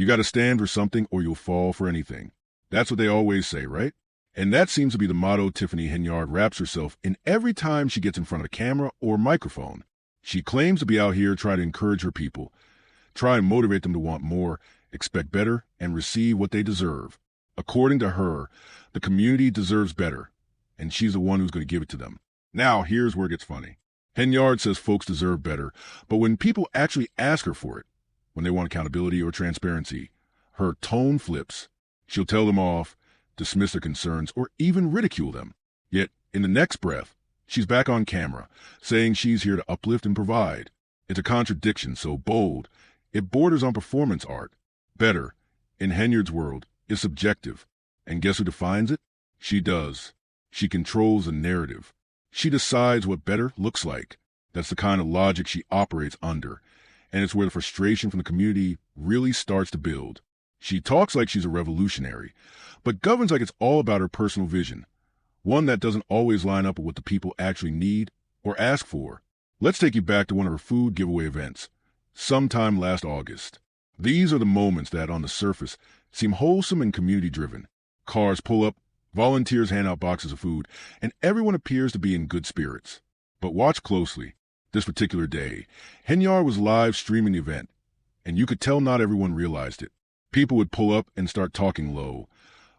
You got to stand for something or you'll fall for anything. That's what they always say, right? And that seems to be the motto Tiffany Henyard wraps herself in every time she gets in front of a camera or microphone. She claims to be out here trying to encourage her people, try and motivate them to want more, expect better, and receive what they deserve. According to her, the community deserves better, and she's the one who's going to give it to them. Now, here's where it gets funny. Henyard says folks deserve better, but when people actually ask her for it, when they want accountability or transparency, her tone flips. She'll tell them off, dismiss their concerns, or even ridicule them. Yet, in the next breath, she's back on camera, saying she's here to uplift and provide. It's a contradiction so bold, it borders on performance art. Better, in Henyard's world, is subjective. And guess who defines it? She does. She controls the narrative. She decides what better looks like. That's the kind of logic she operates under. And it's where the frustration from the community really starts to build. She talks like she's a revolutionary, but governs like it's all about her personal vision, one that doesn't always line up with what the people actually need or ask for. Let's take you back to one of her food giveaway events, sometime last August. These are the moments that, on the surface, seem wholesome and community-driven. Cars pull up, volunteers hand out boxes of food, and everyone appears to be in good spirits. But watch closely. This particular day, Henyard was live streaming the event, and you could tell not everyone realized it. People would pull up and start talking low,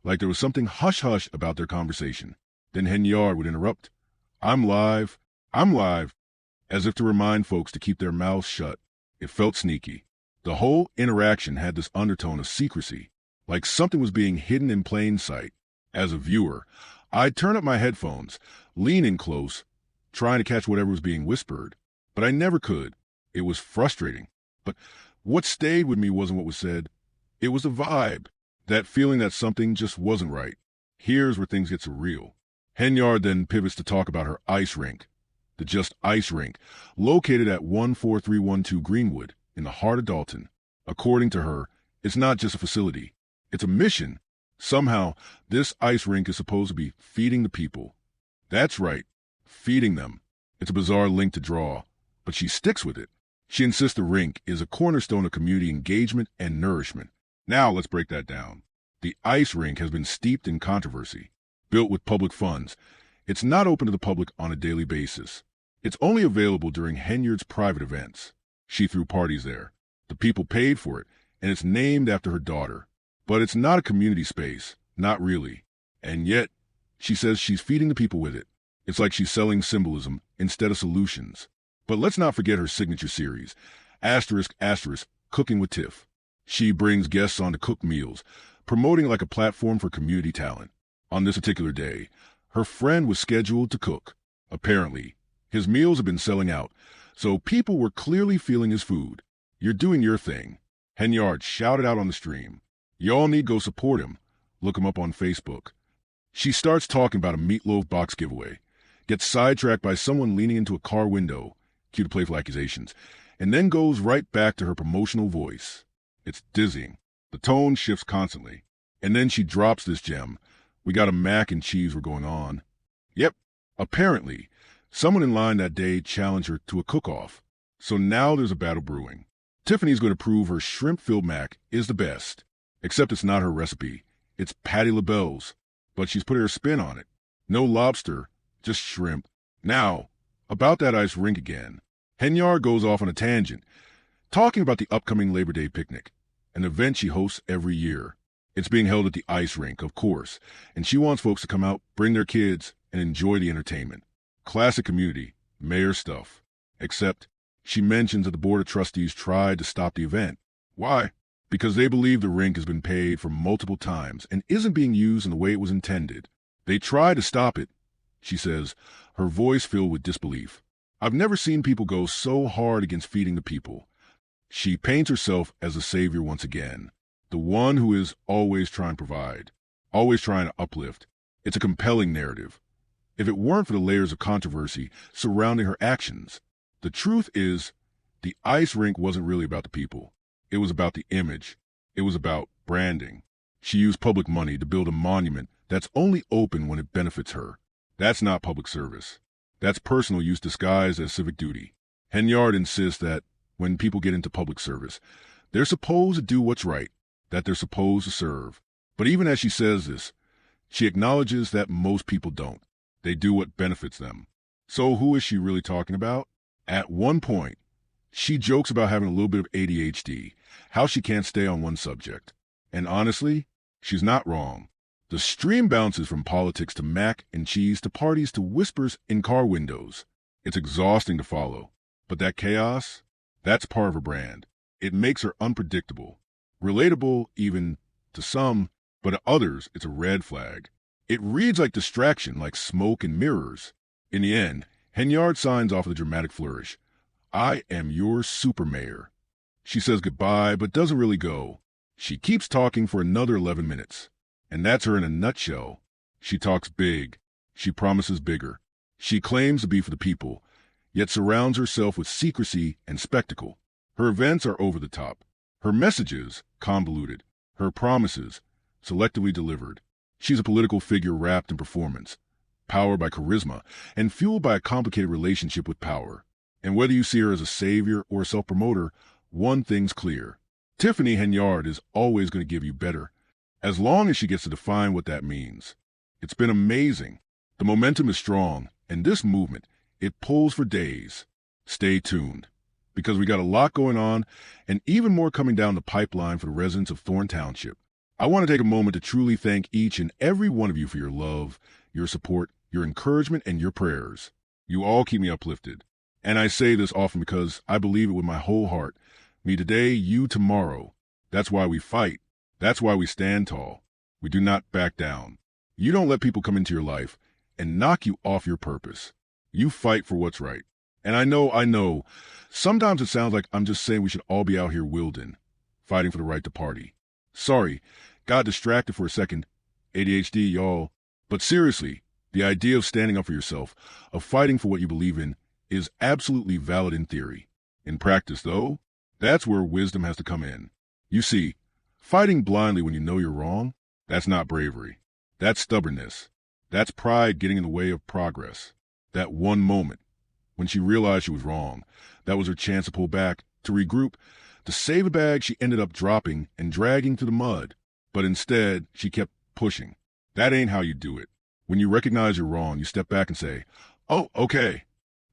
like there was something hush-hush about their conversation. Then Henyard would interrupt. I'm live, as if to remind folks to keep their mouths shut. It felt sneaky. The whole interaction had this undertone of secrecy, like something was being hidden in plain sight. As a viewer, I'd turn up my headphones, lean in close, trying to catch whatever was being whispered. But I never could. It was frustrating. But what stayed with me wasn't what was said. It was the vibe, that feeling that something just wasn't right. Here's where things get surreal. Henyard then pivots to talk about her ice rink, the Just Ice rink, located at 14312 Greenwood, in the heart of Dalton. According to her, it's not just a facility. It's a mission. Somehow, this ice rink is supposed to be feeding the people. That's right, feeding them. It's a bizarre link to draw, but she sticks with it. She insists the rink is a cornerstone of community engagement and nourishment. Now let's break that down. The ice rink has been steeped in controversy. Built with public funds, it's not open to the public on a daily basis. It's only available during Henyard's private events. She threw parties there. The people paid for it, and it's named after her daughter. But it's not a community space, not really. And yet, she says she's feeding the people with it. It's like she's selling symbolism instead of solutions. But let's not forget her signature series, ***, Cooking with Tiff. She brings guests on to cook meals, promoting like a platform for community talent. On this particular day, her friend was scheduled to cook. Apparently, his meals have been selling out, so people were clearly feeling his food. You're doing your thing. Henyard shouted out on the stream. Y'all need to go support him. Look him up on Facebook. She starts talking about a meatloaf box giveaway, gets sidetracked by someone leaning into a car window, cue to playful accusations, and then goes right back to her promotional voice. It's dizzying. The tone shifts constantly. And then she drops this gem. We got a mac and cheese were going on. Yep, apparently, someone in line that day challenged her to a cook-off. So now there's a battle brewing. Tiffany's going to prove her shrimp-filled mac is the best. Except it's not her recipe. It's Patti LaBelle's. But she's put her spin on it. No lobster, just shrimp. Now, about that ice rink again. Henyard goes off on a tangent, talking about the upcoming Labor Day picnic, an event she hosts every year. It's being held at the ice rink, of course, and she wants folks to come out, bring their kids, and enjoy the entertainment. Classic community, mayor stuff. Except, she mentions that the Board of Trustees tried to stop the event. Why? Because they believe the rink has been paid for multiple times and isn't being used in the way it was intended. They tried to stop it, she says, her voice filled with disbelief. I've never seen people go so hard against feeding the people. She paints herself as the savior once again, the one who is always trying to provide, always trying to uplift. It's a compelling narrative. If it weren't for the layers of controversy surrounding her actions, the truth is, the ice rink wasn't really about the people. It was about the image. It was about branding. She used public money to build a monument that's only open when it benefits her. That's not public service. That's personal use disguised as civic duty. Henyard insists that when people get into public service, they're supposed to do what's right, that they're supposed to serve. But even as she says this, she acknowledges that most people don't. They do what benefits them. So who is she really talking about? At one point, she jokes about having a little bit of ADHD, how she can't stay on one subject. And honestly, she's not wrong. The stream bounces from politics to mac and cheese to parties to whispers in car windows. It's exhausting to follow. But that chaos, that's part of her brand. It makes her unpredictable, relatable even to some, but to others, it's a red flag. It reads like distraction, like smoke and mirrors. In the end, Henyard signs off with a dramatic flourish. I am your super mayor. She says goodbye, but doesn't really go. She keeps talking for another 11 minutes. And that's her in a nutshell. She talks big. She promises bigger. She claims to be for the people, yet surrounds herself with secrecy and spectacle. Her events are over the top. Her messages, convoluted. Her promises, selectively delivered. She's a political figure wrapped in performance, powered by charisma, and fueled by a complicated relationship with power. And whether you see her as a savior or a self-promoter, one thing's clear. Tiffany Henyard is always going to give you better, as long as she gets to define what that means. It's been amazing. The momentum is strong, and this movement, it pulls for days. Stay tuned, because we got a lot going on, and even more coming down the pipeline for the residents of Thorn Township. I want to take a moment to truly thank each and every one of you for your love, your support, your encouragement, and your prayers. You all keep me uplifted. And I say this often because I believe it with my whole heart. Me today, you tomorrow. That's why we fight. That's why we stand tall. We do not back down. You don't let people come into your life and knock you off your purpose. You fight for what's right. And I know, sometimes it sounds like I'm just saying we should all be out here wielding, fighting for the right to party. Sorry, got distracted for a second. ADHD, y'all. But seriously, the idea of standing up for yourself, of fighting for what you believe in, is absolutely valid in theory. In practice, though, that's where wisdom has to come in. You see, fighting blindly when you know you're wrong, that's not bravery. That's stubbornness. That's pride getting in the way of progress. That one moment, when she realized she was wrong, that was her chance to pull back, to regroup, to save a bag she ended up dropping and dragging through the mud. But instead, she kept pushing. That ain't how you do it. When you recognize you're wrong, you step back and say, oh, okay.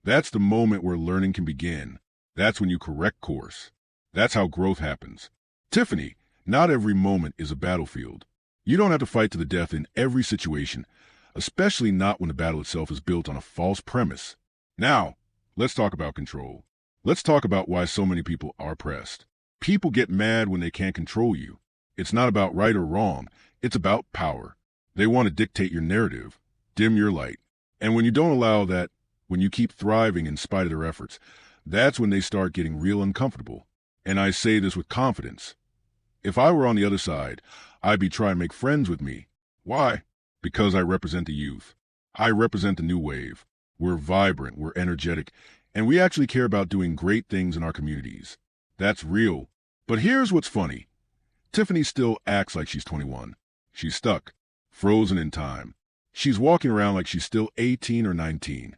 That's the moment where learning can begin. That's when you correct course. That's how growth happens. Tiffany, not every moment is a battlefield. You don't have to fight to the death in every situation, especially not when the battle itself is built on a false premise. Now, let's talk about control. Let's talk about why so many people are pressed. People get mad when they can't control you. It's not about right or wrong. It's about power. They want to dictate your narrative, dim your light. And when you don't allow that, when you keep thriving in spite of their efforts, that's when they start getting real uncomfortable. And I say this with confidence. If I were on the other side, I'd be trying to make friends with me. Why? Because I represent the youth. I represent the new wave. We're vibrant, we're energetic, and we actually care about doing great things in our communities. That's real. But here's what's funny. Tiffany still acts like she's 21. She's stuck, frozen in time. She's walking around like she's still 18 or 19.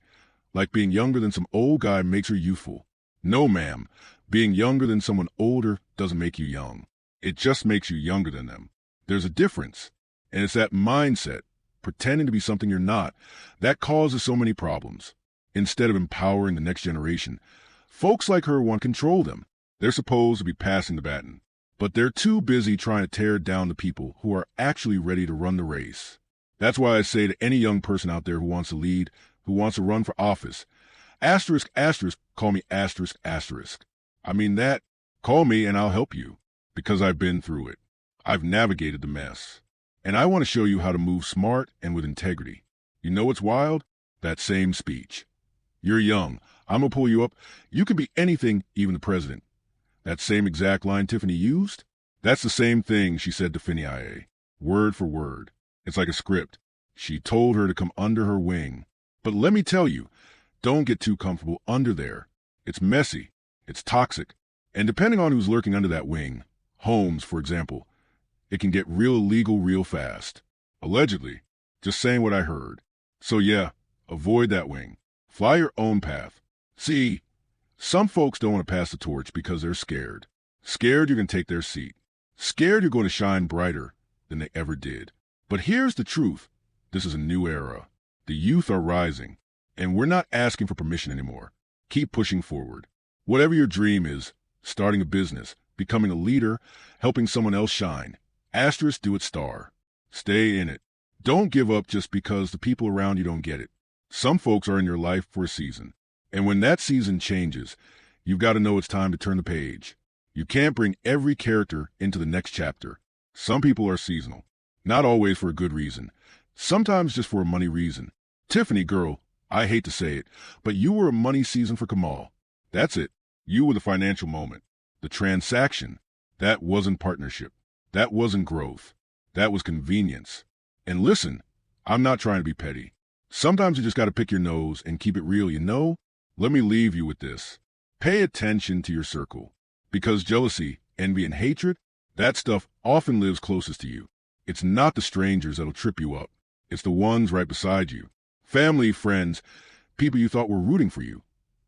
Like being younger than some old guy makes her youthful. No, ma'am. Being younger than someone older doesn't make you young. It just makes you younger than them. There's a difference. And it's that mindset, pretending to be something you're not, that causes so many problems. Instead of empowering the next generation, folks like her want to control them. They're supposed to be passing the baton. But they're too busy trying to tear down the people who are actually ready to run the race. That's why I say to any young person out there who wants to lead, who wants to run for office, asterisk, asterisk, call me asterisk, asterisk. I mean that, call me and I'll help you, because I've been through it. I've navigated the mess. And I want to show you how to move smart and with integrity. You know what's wild? That same speech. You're young. I'm going to pull you up. You can be anything, even the president. That same exact line Tiffany used? That's the same thing she said to Finney, word for word. It's like a script. She told her to come under her wing. But let me tell you, don't get too comfortable under there. It's messy. It's toxic. And depending on who's lurking under that wing, Holmes, for example, it can get real illegal real fast. Allegedly. Just saying what I heard. So yeah, avoid that wing. Fly your own path. See, some folks don't want to pass the torch because they're scared. Scared you can take their seat. scared you're going to shine brighter than they ever did. But here's the truth. This is a new era. The youth are rising, and we're not asking for permission anymore. Keep pushing forward. Whatever your dream is, starting a business, becoming a leader, helping someone else shine, asterisk, do it star. Stay in it. Don't give up just because the people around you don't get it. Some folks are in your life for a season, and when that season changes, you've got to know it's time to turn the page. You can't bring every character into the next chapter. Some people are seasonal, not always for a good reason, sometimes just for a money reason. Tiffany, girl, I hate to say it, but you were a money season for Kamal. That's it. You were the financial moment. The transaction. That wasn't partnership. That wasn't growth. That was convenience. And listen, I'm not trying to be petty. Sometimes you just got to pick your nose and keep it real, you know? Let me leave you with this. Pay attention to your circle. Because jealousy, envy, and hatred, that stuff often lives closest to you. It's not the strangers that'll trip you up. It's the ones right beside you. Family, friends, people you thought were rooting for you.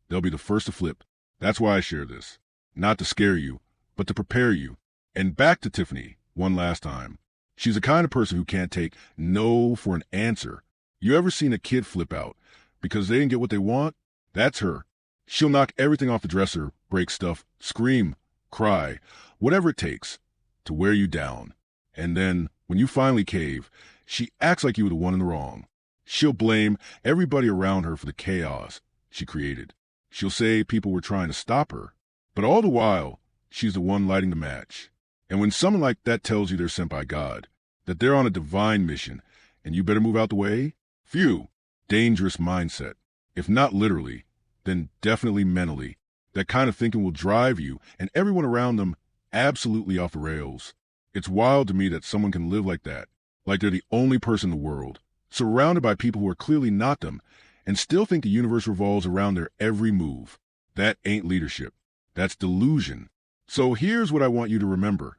They'll be the first to flip. That's why I share this. Not to scare you, but to prepare you. And back to Tiffany, one last time. She's the kind of person who can't take no for an answer. You ever seen a kid flip out because they didn't get what they want? That's her. She'll knock everything off the dresser, break stuff, scream, cry, whatever it takes to wear you down. And then, when you finally cave, she acts like you were the one in the wrong. She'll blame everybody around her for the chaos she created. She'll say people were trying to stop her, but all the while, she's the one lighting the match. And when someone like that tells you they're sent by God, that they're on a divine mission, and you better move out the way, phew, dangerous mindset. If not literally, then definitely mentally. That kind of thinking will drive you and everyone around them absolutely off the rails. It's wild to me that someone can live like that, like they're the only person in the world, surrounded by people who are clearly not them, and still think the universe revolves around their every move. That ain't leadership. That's delusion. So here's what I want you to remember.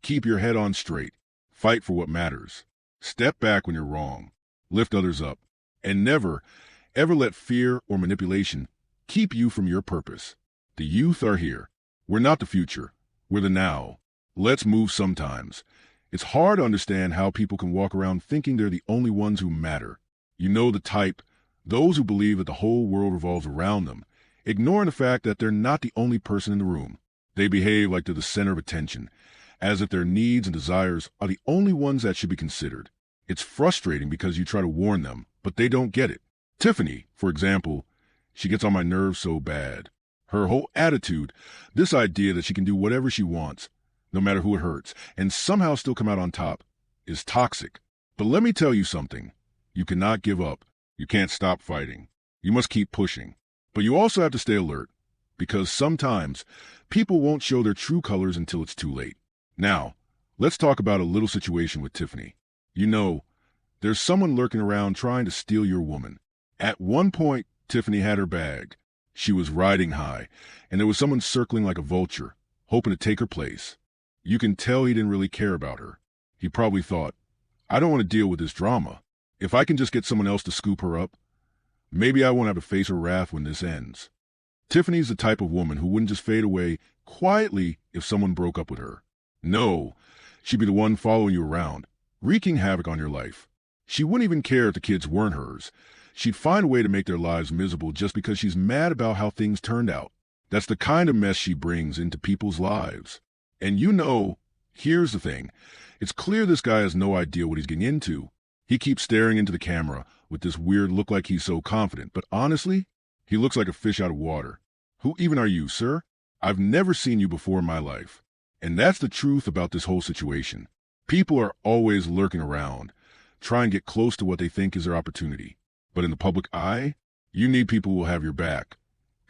Keep your head on straight. Fight for what matters. Step back when you're wrong. Lift others up. And never, ever let fear or manipulation keep you from your purpose. The youth are here. We're not the future. We're the now. Let's move sometimes. It's hard to understand how people can walk around thinking they're the only ones who matter. You know the type, those who believe that the whole world revolves around them, ignoring the fact that they're not the only person in the room. They behave like they're the center of attention, as if their needs and desires are the only ones that should be considered. It's frustrating because you try to warn them, but they don't get it. Tiffany, for example, she gets on my nerves so bad. Her whole attitude, this idea that she can do whatever she wants, no matter who it hurts, and somehow still come out on top, is toxic. But let me tell you something. You cannot give up. You can't stop fighting. You must keep pushing. But you also have to stay alert, because sometimes people won't show their true colors until it's too late. Now, let's talk about a little situation with Tiffany. You know, there's someone lurking around trying to steal your woman. At one point, Tiffany had her bag. She was riding high, and there was someone circling like a vulture, hoping to take her place. You can tell he didn't really care about her. He probably thought, I don't want to deal with this drama. If I can just get someone else to scoop her up, maybe I won't have to face her wrath when this ends. Tiffany's the type of woman who wouldn't just fade away quietly if someone broke up with her. No, she'd be the one following you around, wreaking havoc on your life. She wouldn't even care if the kids weren't hers. She'd find a way to make their lives miserable just because she's mad about how things turned out. That's the kind of mess she brings into people's lives. And you know, here's the thing. It's clear this guy has no idea what he's getting into. He keeps staring into the camera with this weird look like he's so confident, but honestly, he looks like a fish out of water. Who even are you, sir? I've never seen you before in my life. And that's the truth about this whole situation. People are always lurking around, trying to get close to what they think is their opportunity. But in the public eye, you need people who will have your back.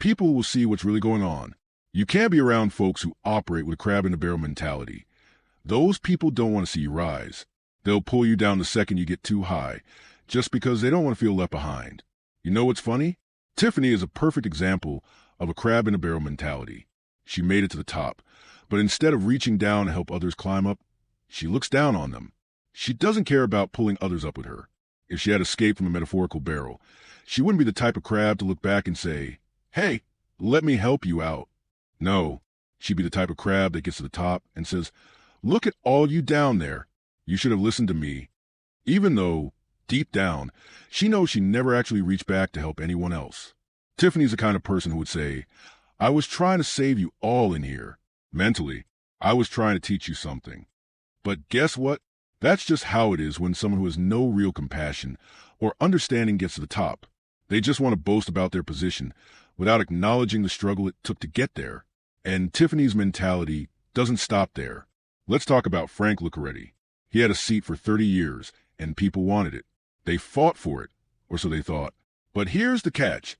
People will see what's really going on. You can't be around folks who operate with a crab-in-the-barrel mentality. Those people don't want to see you rise. They'll pull you down the second you get too high, just because they don't want to feel left behind. You know what's funny? Tiffany is a perfect example of a crab-in-a-barrel mentality. She made it to the top, but instead of reaching down to help others climb up, she looks down on them. She doesn't care about pulling others up with her. If she had escaped from a metaphorical barrel, she wouldn't be the type of crab to look back and say, hey, let me help you out. No, she'd be the type of crab that gets to the top and says, Look at all you down there. You should have listened to me. Even though, deep down, she knows she never actually reached back to help anyone else. Tiffany's the kind of person who would say, I was trying to save you all in here. Mentally, I was trying to teach you something. But guess what? That's just how it is when someone who has no real compassion or understanding gets to the top. They just want to boast about their position without acknowledging the struggle it took to get there. And Tiffany's mentality doesn't stop there. Let's talk about Frank Lucaretti. He had a seat for 30 years, and people wanted it. They fought for it, or so they thought. But here's the catch.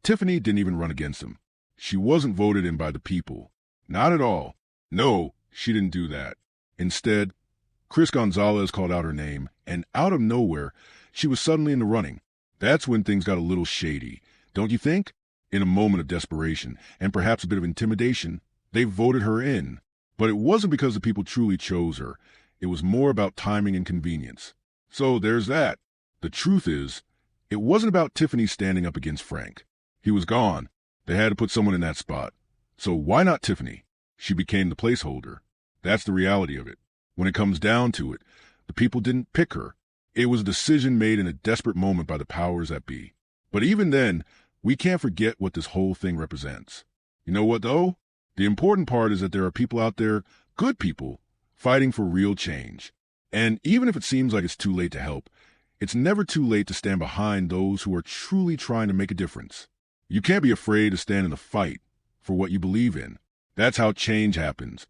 Tiffany didn't even run against him. She wasn't voted in by the people. Not at all. No, she didn't do that. Instead, Chris Gonzalez called out her name, and out of nowhere, she was suddenly in the running. That's when things got a little shady, don't you think? In a moment of desperation, and perhaps a bit of intimidation, they voted her in. But it wasn't because the people truly chose her. It was more about timing and convenience. So there's that. The truth is, it wasn't about Tiffany standing up against Frank. He was gone. They had to put someone in that spot. So why not Tiffany? She became the placeholder. That's the reality of it. When it comes down to it, the people didn't pick her. It was a decision made in a desperate moment by the powers that be. But even then, we can't forget what this whole thing represents. You know what, though? The important part is that there are people out there, good people, fighting for real change. And even if it seems like it's too late to help, it's never too late to stand behind those who are truly trying to make a difference. You can't be afraid to stand in the fight for what you believe in. That's how change happens,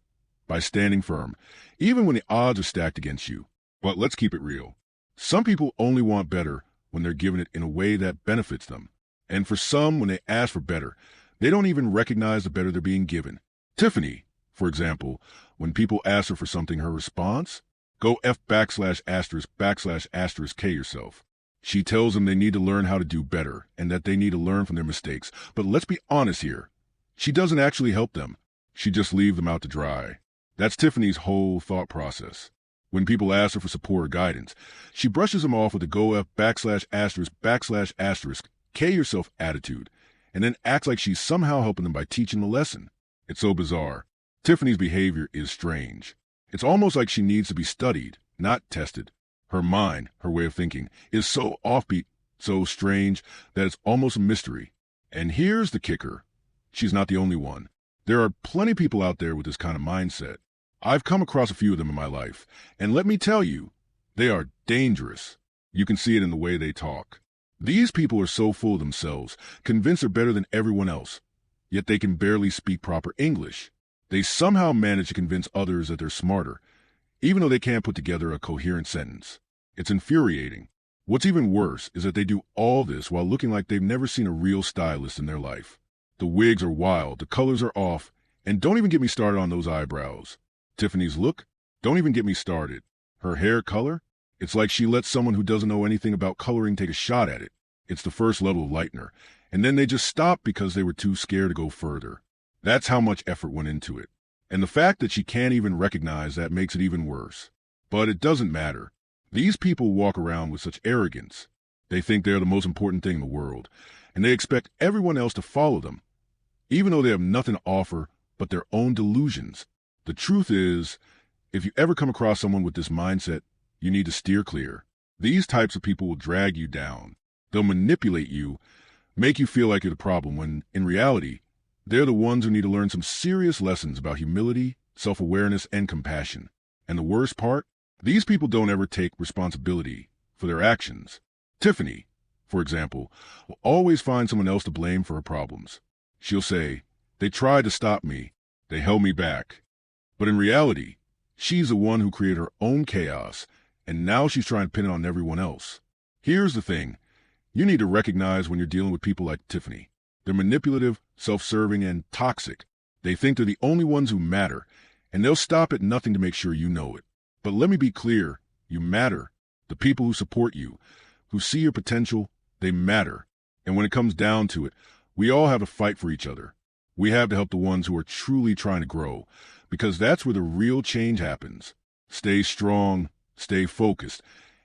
by standing firm, even when the odds are stacked against you. But let's keep it real. Some people only want better when they're given it in a way that benefits them. And for some, when they ask for better, they don't even recognize the better they're being given. Tiffany, for example, when people ask her for something, her response? Go F \**K yourself. She tells them they need to learn how to do better and that they need to learn from their mistakes. But let's be honest here. She doesn't actually help them. She just leaves them out to dry. That's Tiffany's whole thought process. When people ask her for support or guidance, she brushes them off with a go F \**K yourself attitude, and then acts like she's somehow helping them by teaching the lesson. It's so bizarre. Tiffany's behavior is strange. It's almost like she needs to be studied, not tested. Her mind, her way of thinking, is so offbeat, so strange, that it's almost a mystery. And here's the kicker. She's not the only one. There are plenty of people out there with this kind of mindset. I've come across a few of them in my life, and let me tell you, they are dangerous. You can see it in the way they talk. These people are so full of themselves, convinced they're better than everyone else, yet they can barely speak proper English. They somehow manage to convince others that they're smarter, even though they can't put together a coherent sentence. It's infuriating. What's even worse is that they do all this while looking like they've never seen a real stylist in their life. The wigs are wild, the colors are off, and don't even get me started on those eyebrows. Tiffany's look? Don't even get me started. Her hair color? It's like she lets someone who doesn't know anything about coloring take a shot at it. It's the first level of lightener, and then they just stop because they were too scared to go further. That's how much effort went into it. And the fact that she can't even recognize that makes it even worse. But it doesn't matter. These people walk around with such arrogance. They think they're the most important thing in the world, and they expect everyone else to follow them, even though they have nothing to offer but their own delusions. The truth is, if you ever come across someone with this mindset, you need to steer clear. These types of people will drag you down. They'll manipulate you, make you feel like you're the problem, when, in reality, they're the ones who need to learn some serious lessons about humility, self-awareness, and compassion. And the worst part? These people don't ever take responsibility for their actions. Tiffany, for example, will always find someone else to blame for her problems. She'll say, they tried to stop me, they held me back. But in reality, she's the one who created her own chaos, and now she's trying to pin it on everyone else. Here's the thing. You need to recognize when you're dealing with people like Tiffany. They're manipulative, self-serving, and toxic. They think they're the only ones who matter, and they'll stop at nothing to make sure you know it. But let me be clear, you matter. The people who support you, who see your potential, they matter. And when it comes down to it, we all have to fight for each other. We have to help the ones who are truly trying to grow, because that's where the real change happens. Stay strong, stay focused,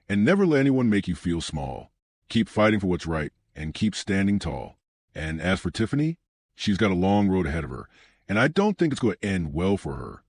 and never let anyone make you feel small. Keep fighting for what's right, and keep standing tall. And as for Tiffany, she's got a long road ahead of her, and I don't think it's going to end well for her.